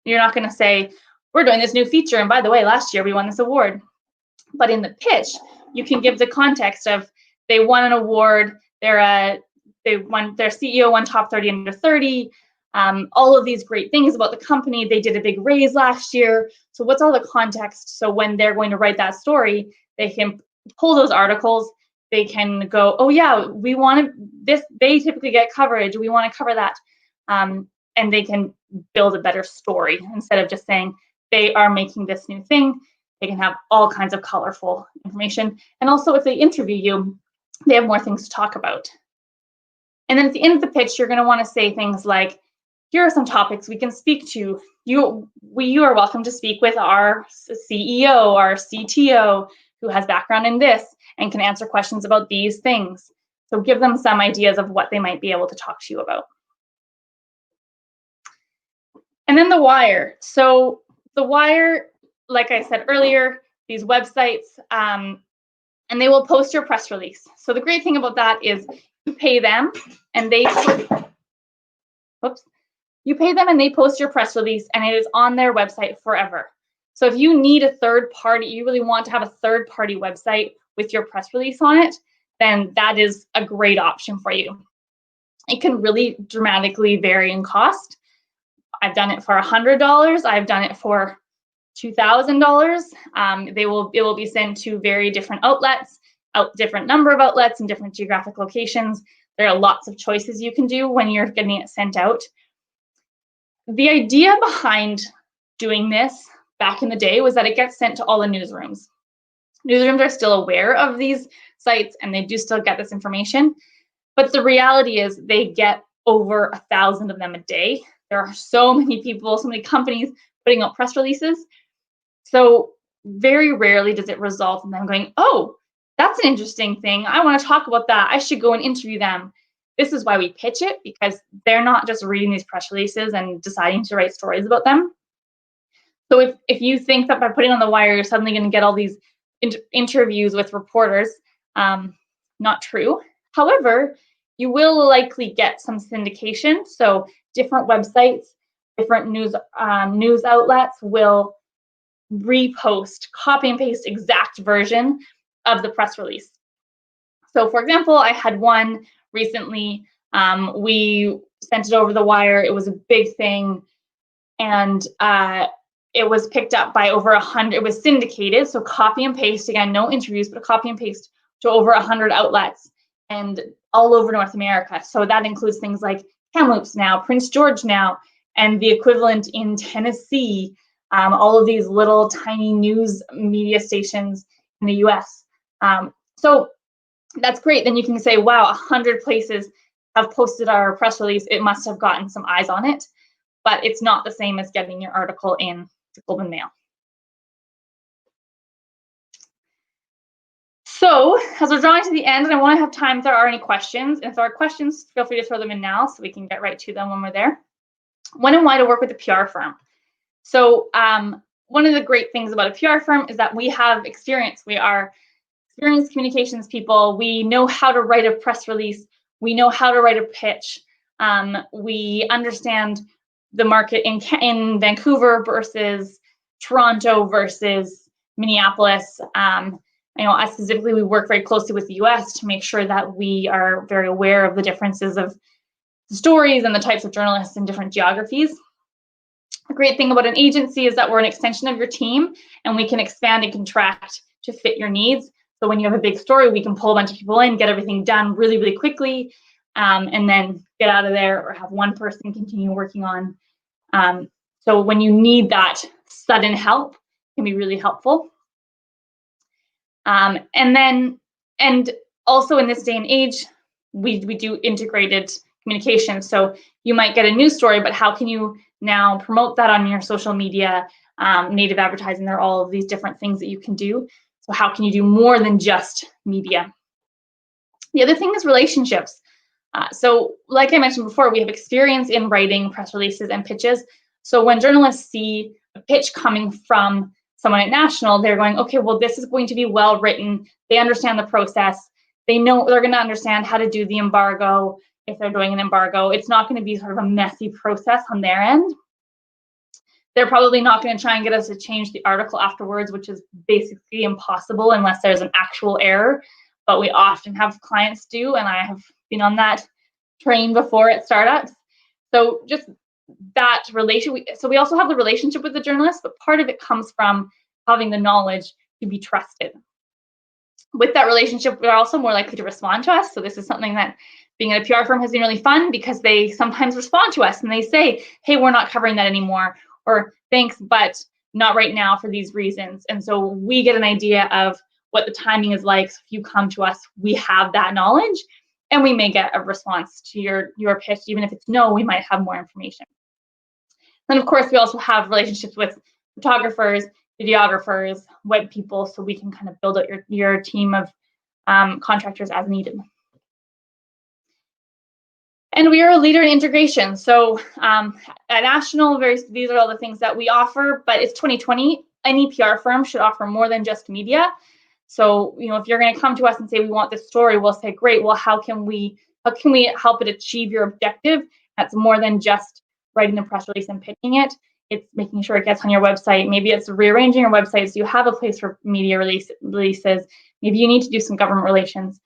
You're not going to say, we're doing this new feature, and by the way, last year we won this award. But in the pitch, you can give the context of they won an award, their CEO won top 30 under 30, all of these great things about the company. They did a big raise last year. So what's all the context? So when they're going to write that story, they can pull those articles. They can go, oh yeah, we want this. They typically get coverage. We want to cover that. And they can build a better story instead of just saying they are making this new thing. They can have all kinds of colorful information. And also if they interview you, they have more things to talk about. And then at the end of the pitch, you're going to want to say things like, here are some topics we can speak to. You are welcome to speak with our CEO, our CTO, who has background in this and can answer questions about these things. So give them some ideas of what they might be able to talk to you about. And then the wire. So the wire, like I said earlier, these websites, and they will post your press release. So the great thing about that is you pay them and they post your press release and it is on their website forever. So if you need a third party, you really want to have a third party website with your press release on it, then that is a great option for you. It can really dramatically vary in cost. I've done it for $100. I've done it for $2,000. It will be sent to very different outlets, different number of outlets in different geographic locations. There are lots of choices you can do when you're getting it sent out. The idea behind doing this back in the day was that it gets sent to all the newsrooms. Newsrooms are still aware of these sites and they do still get this information. But the reality is they get over 1,000 of them a day. There are so many people, so many companies putting out press releases. So very rarely does it result in them going, oh, that's an interesting thing. I want to talk about that. I should go and interview them. This is why we pitch it, because they're not just reading these press releases and deciding to write stories about them. So if you think that by putting on the wire, you're suddenly going to get all these interviews with reporters, not true. However, you will likely get some syndication. So different websites, different news outlets will repost, copy and paste exact version of the press release. So for example, I had one recently, we sent it over the wire. It was a big thing. And it was picked up by over 100, it was syndicated. So copy and paste, again, no interviews, but copy and paste to over 100 outlets and all over North America. So that includes things like Kamloops Now, Prince George Now, and the equivalent in Tennessee, all of these little tiny news media stations in the US. So that's great. Then you can say, wow, 100 places have posted our press release. It must have gotten some eyes on it, but it's not the same as getting your article in the Globe and Mail. So as we're drawing to the end, and I want to have time if there are any questions. And if there are questions, feel free to throw them in now so we can get right to them when we're there. When and why to work with a PR firm. So one of the great things about a PR firm is that we have experience. We are experienced communications people. We know how to write a press release. We know how to write a pitch. We understand the market in Vancouver versus Toronto versus Minneapolis. Us specifically, we work very closely with the US to make sure that we are very aware of the differences of stories and the types of journalists in different geographies. The great thing about an agency is that we're an extension of your team and we can expand and contract to fit your needs. So when you have a big story, we can pull a bunch of people in, get everything done really, really quickly, and then get out of there or have one person continue working on. So when you need that sudden help, it can be really helpful. And also in this day and age, we do integrated communication. So you might get a news story, but how can you now promote that on your social media, native advertising? There are all of these different things that you can do. So how can you do more than just media? The other thing is relationships. So like I mentioned before, we have experience in writing press releases and pitches. So when journalists see a pitch coming from someone at National, they're going, okay, well, this is going to be well written. They understand the process. They know they're going to understand how to do the embargo if they're doing an embargo. It's not going to be sort of a messy process on their end. They're probably not going to try and get us to change the article afterwards, which is basically impossible unless there's an actual error. But we often have clients do, and I have been on that train before at startups. So just that relation. So we also have the relationship with the journalist, but part of it comes from having the knowledge to be trusted. With that relationship, we're also more likely to respond to us. So this is something that being at a PR firm has been really fun, because they sometimes respond to us and they say, hey, we're not covering that anymore, or thanks, but not right now for these reasons. And so we get an idea of what the timing is like. So if you come to us, we have that knowledge, and we may get a response to your pitch. Even if it's no, we might have more information. Then, of course, we also have relationships with photographers, videographers, web people, so we can kind of build out your team of contractors as needed. And we are a leader in integration. So at National, these are all the things that we offer, but it's 2020. Any PR firm should offer more than just media. So, if you're going to come to us and say, we want this story, we'll say, great, well, how can we help it achieve your objective? That's more than just writing the press release and pitching it. It's making sure it gets on your website. Maybe it's rearranging your website so you have a place for media releases. Maybe you need to do some government relations.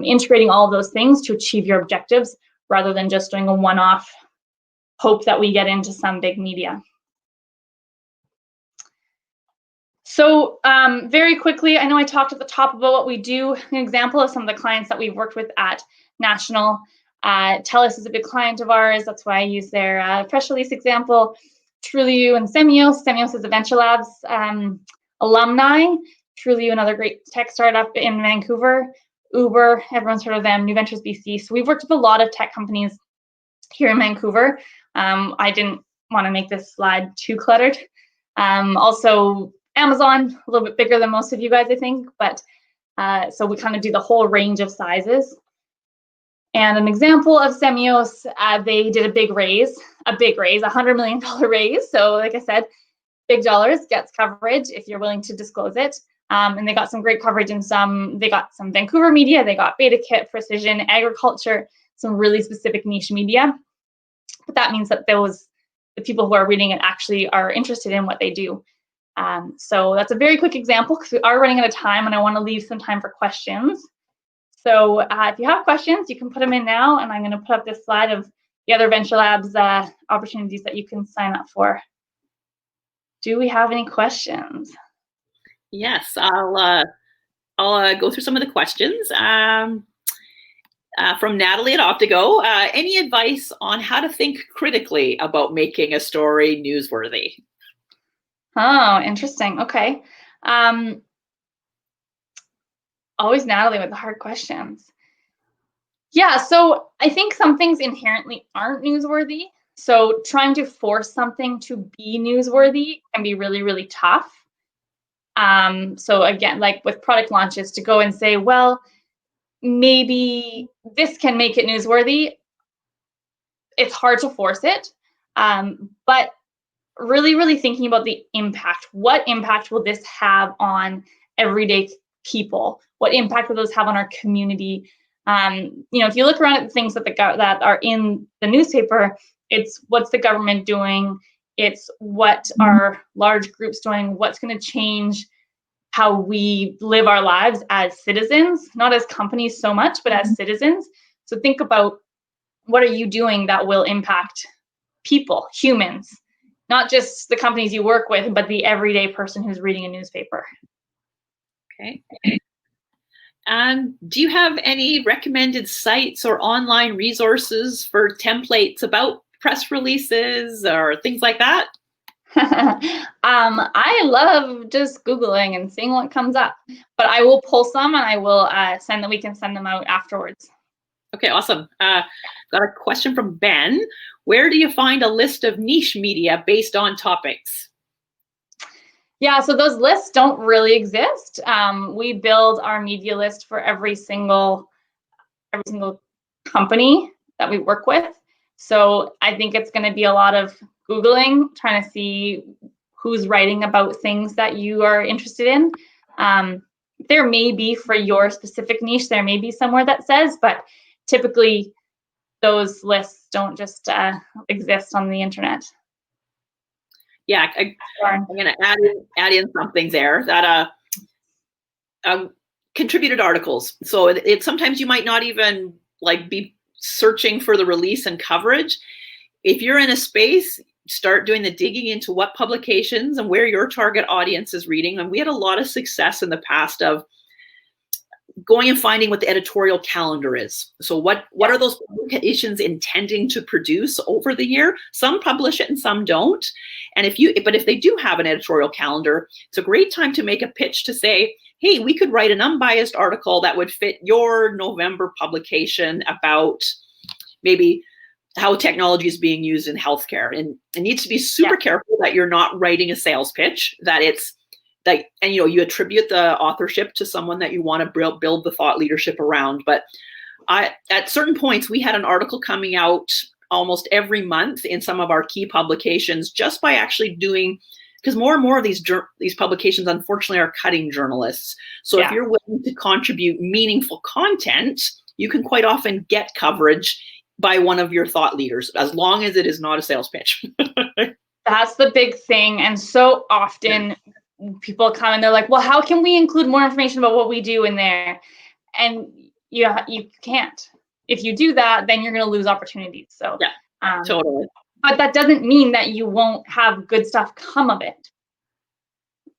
Integrating all of those things to achieve your objectives, rather than just doing a one-off hope that we get into some big media. So very quickly, I know I talked at the top about what we do. An example of some of the clients that we've worked with at National. TELUS is a big client of ours. That's why I use their press release example. TrulyU and Semios. Semios is a VentureLabs alumni. TrulyU, another great tech startup in Vancouver. Uber, everyone's heard of them. New Ventures BC. So we've worked with a lot of tech companies here in Vancouver. I didn't want to make this slide too cluttered. Also, Amazon, a little bit bigger than most of you guys, I think. But so we kind of do the whole range of sizes. And an example of Semios, they did a big raise, $100 million raise. So like I said, big dollars, gets coverage if you're willing to disclose it. And they got some great coverage in they got some Vancouver media, they got Beta Kit, Precision, Agriculture, some really specific niche media. But that means that the people who are reading it actually are interested in what they do. So that's a very quick example, because we are running out of time and I want to leave some time for questions. So if you have questions, you can put them in now, and I'm going to put up this slide of the other VentureLabs opportunities that you can sign up for. Do we have any questions? Yes, I'll go through some of the questions. From Natalie at Optigo, any advice on how to think critically about making a story newsworthy? Oh, interesting. Okay. Always Natalie with the hard questions. Yeah, so I think some things inherently aren't newsworthy. So trying to force something to be newsworthy can be really, really tough. So again, like with product launches, to go and say, well, maybe this can make it newsworthy. It's hard to force it, but really, really thinking about the impact. What impact will this have on everyday people? What impact will those have on our community? If you look around at the things that are in the newspaper, it's what's the government doing? It's what are large groups doing? What's going to change how we live our lives as citizens, not as companies so much, but as citizens. So think about, what are you doing that will impact people, humans, not just the companies you work with, but the everyday person who's reading a newspaper. Okay. And do you have any recommended sites or online resources for templates about press releases or things like that? I love just Googling and seeing what comes up, but I will pull some and I will we can send them out afterwards. Okay, awesome. Got a question from Ben. Where do you find a list of niche media based on topics? Yeah, so those lists don't really exist. We build our media list for every single company that we work with. So I think it's going to be a lot of Googling, trying to see who's writing about things that you are interested in. There may be, for your specific niche, there may be somewhere that says, but typically those lists don't just exist on the internet. Yeah, I'm going to add in something there that contributed articles. So it sometimes you might not even like be searching for the release and coverage. If you're in a space, start doing the digging into what publications and where your target audience is reading. And we had a lot of success in the past of going and finding what the editorial calendar is. So what are those publications intending to produce over the year? Some publish it and some don't. And if they do have an editorial calendar, it's a great time to make a pitch to say, hey, we could write an unbiased article that would fit your November publication about maybe how technology is being used in healthcare. And it needs to be super careful that you're not writing a sales pitch, that it's like, and you attribute the authorship to someone that you want to build the thought leadership around. But at certain points, we had an article coming out almost every month in some of our key publications, just by actually doing, because more and more of these publications, unfortunately, are cutting journalists. So if you're willing to contribute meaningful content, you can quite often get coverage by one of your thought leaders, as long as it is not a sales pitch. That's the big thing. And so often people come and they're like, well, how can we include more information about what we do in there? And you can't. If you do that, then you're going to lose opportunities. So totally. But that doesn't mean that you won't have good stuff come of it.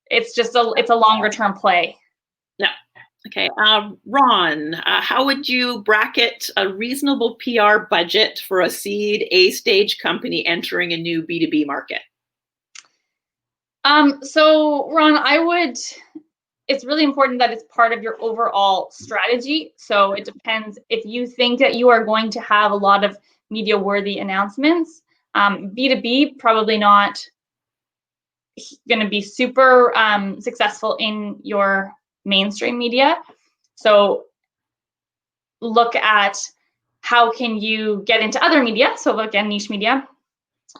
It's just it's a longer term play. Yeah. Okay. Ron, how would you bracket a reasonable PR budget for a seed A-stage company entering a new B2B market? So Ron, it's really important that it's part of your overall strategy. So it depends if you think that you are going to have a lot of media worthy announcements. B2B, probably not going to be super successful in your mainstream media. So look at how can you get into other media. So again, niche media.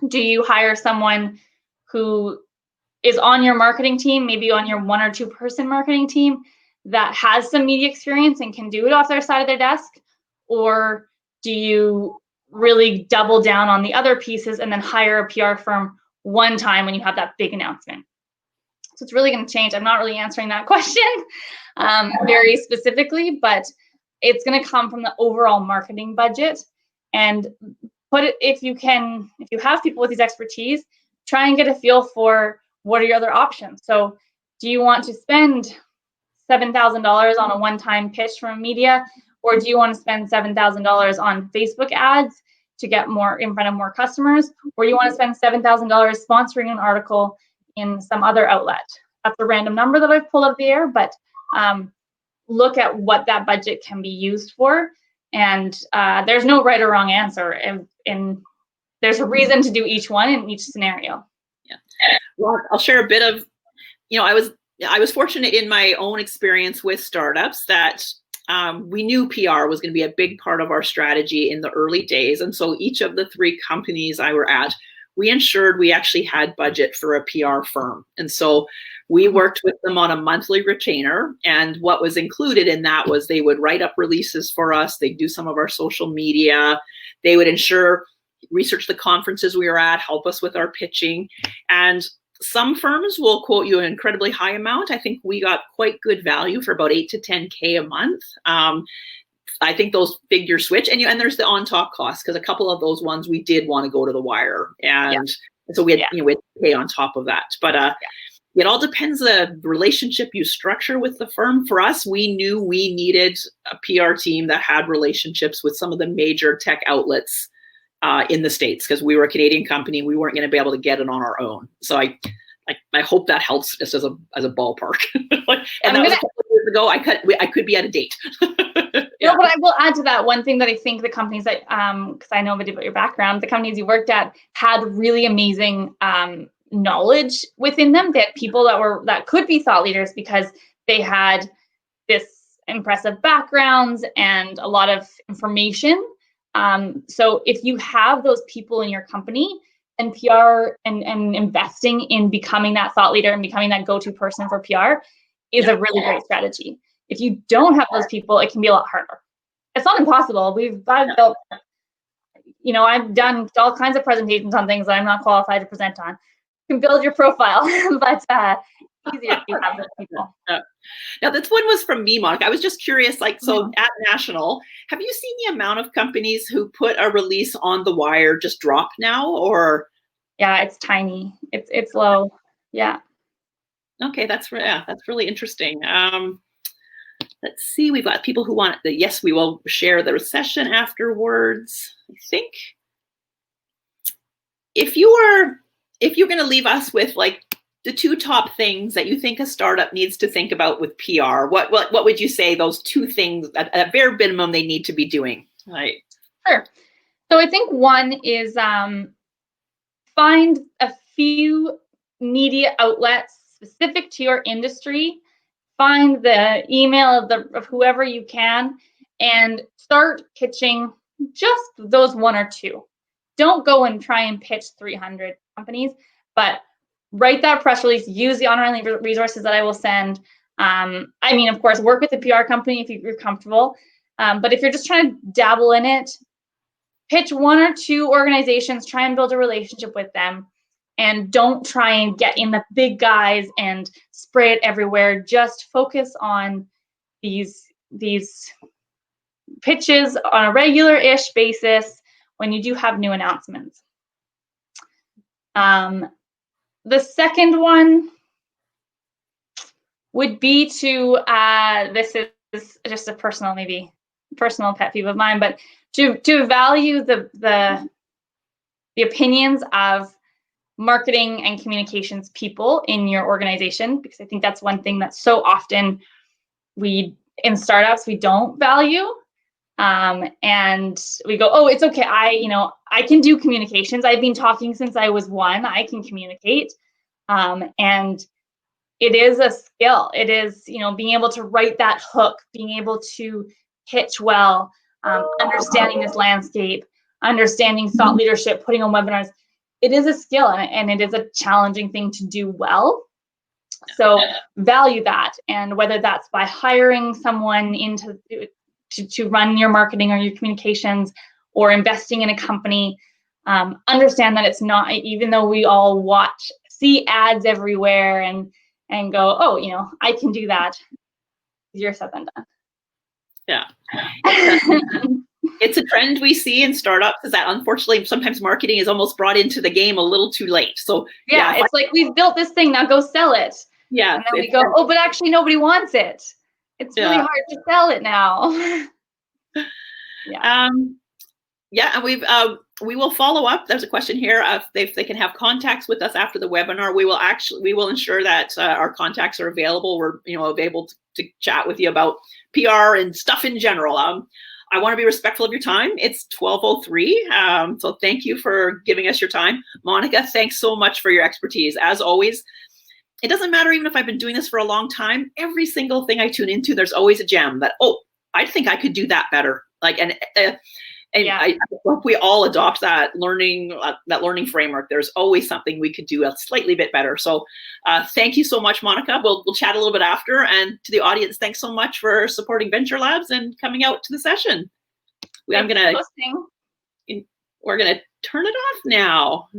Do you hire someone who is on your marketing team, maybe on your 1 or 2 person marketing team, that has some media experience and can do it off their side of their desk? Or do you really double down on the other pieces and then hire a PR firm one time when you have that big announcement? So it's really going to change. I'm not really answering that question very specifically, but it's going to come from the overall marketing budget. And if you have people with these expertise, try and get a feel for what are your other options. So do you want to spend $7,000 on a one-time pitch from media, or do you want to spend $7,000 on Facebook ads to get in front of more customers, or you want to spend $7,000 sponsoring an article in some other outlet? That's a random number that I've pulled out of the air, but look at what that budget can be used for. And there's no right or wrong answer, and there's a reason to do each one in each scenario. Yeah. Well, I'll share a bit of, I was fortunate in my own experience with startups that we knew PR was going to be a big part of our strategy in the early days. And so each of the 3 companies I were at, we ensured we actually had budget for a PR firm. And so we worked with them on a monthly retainer. And what was included in that was they would write up releases for us. They'd do some of our social media. They would research the conferences we were at, help us with our pitching. And some firms will quote you an incredibly high amount. I think we got quite good value for about 8 to 10K a month. I think those figures switch, and there's the on-top costs, because a couple of those ones we did want to go to the wire, and so we had we had to pay on top of that. But it all depends the relationship you structure with the firm. For us, we knew we needed a PR team that had relationships with some of the major tech outlets in the States, because we were a Canadian company. We weren't going to be able to get it on our own. So I hope that helps just as a ballpark. And that was a couple of years ago. I could be out of date. No, but I will add to that one thing that I think the companies that, because I know a bit about your background, the companies you worked at had really amazing knowledge within them. They had people that could be thought leaders because they had this impressive backgrounds and a lot of information. So if you have those people in your company, and PR and investing in becoming that thought leader and becoming that go-to person for PR is a really great strategy. If you don't have those people, it can be a lot harder. It's not impossible. I've built, I've done all kinds of presentations on things that I'm not qualified to present on. You can build your profile, but easier if you have those people. Now, this one was from me, Monica. I was just curious, at National, have you seen the amount of companies who put a release on the wire just drop now, or? Yeah, it's tiny. It's low. Yeah. Okay, that's really interesting. Let's see, we've got people who want yes, we will share the session afterwards. I think if you're going to leave us with the 2 top things that you think a startup needs to think about with PR, what would you say those 2 things at a bare minimum they need to be doing? Right. Sure. So I think one is find a few media outlets specific to your industry. Find the email of whoever you can and start pitching just those 1 or 2. Don't go and try and pitch 300 companies, but write that press release, use the online resources that I will send. Of course, work with a PR company if you're comfortable. But if you're just trying to dabble in it, pitch 1 or 2 organizations, try and build a relationship with them. And don't try and get in the big guys and spray it everywhere. Just focus on these pitches on a regular-ish basis when you do have new announcements. The second one would be to, this is just a personal pet peeve of mine, but to value the opinions of marketing and communications people in your organization, because I think that's one thing that so often in startups we don't value, and we go, oh, it's okay, I can do communications, I've been talking since I was 1, I can communicate, and it is a skill. It is being able to write that hook, being able to pitch well, understanding this landscape, understanding thought leadership, putting on webinars. It is a skill, and it is a challenging thing to do well. So value that, and whether that's by hiring someone to run your marketing or your communications, or investing in a company, understand that it's not, even though we all see ads everywhere and go, oh, I can do that. Easier said than done. Yeah. It's a trend we see in startups, is that unfortunately sometimes marketing is almost brought into the game a little too late. So yeah, it's like, we've built this thing, now go sell it. Yeah. And then we go, oh, but actually nobody wants it. It's really hard to sell it now. Yeah. And we will follow up. There's a question here if they can have contacts with us after the webinar. We will ensure that our contacts are available. We're able to chat with you about PR and stuff in general. I want to be respectful of your time. It's 12:03. So thank you for giving us your time. Monica, thanks so much for your expertise. As always, it doesn't matter even if I've been doing this for a long time, every single thing I tune into, there's always a gem that, I think I could do that better. I hope we all adopt that learning framework. There's always something we could do a slightly bit better. So thank you so much, Monica. We'll chat a little bit after. And to the audience, thanks so much for supporting VentureLabs and coming out to the session. We're gonna turn it off now.